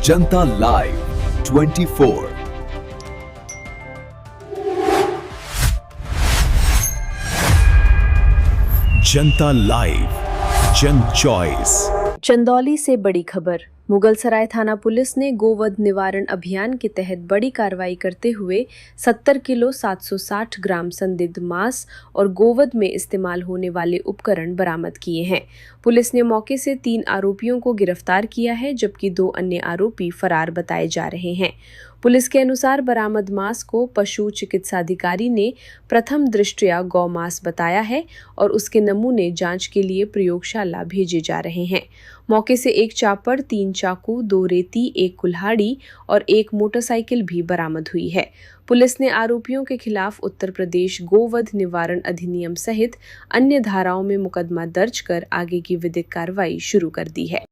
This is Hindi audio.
जनता लाइव 24। जनता लाइव, जन चॉइस। चंदौली से बड़ी खबर। मुगलसराय थाना पुलिस ने गोवध निवारण अभियान के तहत बड़ी कार्रवाई करते हुए 70 किलो 760 ग्राम संदिग्ध मांस और गोवध में इस्तेमाल होने वाले उपकरण बरामद किए हैं। पुलिस ने मौके से 3 आरोपियों को गिरफ्तार किया है, जबकि 2 अन्य आरोपी फरार बताए जा रहे हैं। पुलिस के अनुसार बरामद मांस को पशु चिकित्साधिकारी ने प्रथम दृष्टया गौ मांस बताया है और उसके नमूने जांच के लिए प्रयोगशाला भेजे जा रहे हैं। मौके से 1 चापड़, 3 चाकू, 2 रेती, 1 कुल्हाड़ी और 1 मोटरसाइकिल भी बरामद हुई है। पुलिस ने आरोपियों के खिलाफ उत्तर प्रदेश गोवध निवारण अधिनियम सहित अन्य धाराओं में मुकदमा दर्ज कर आगे की विधिक कार्रवाई शुरू कर दी है।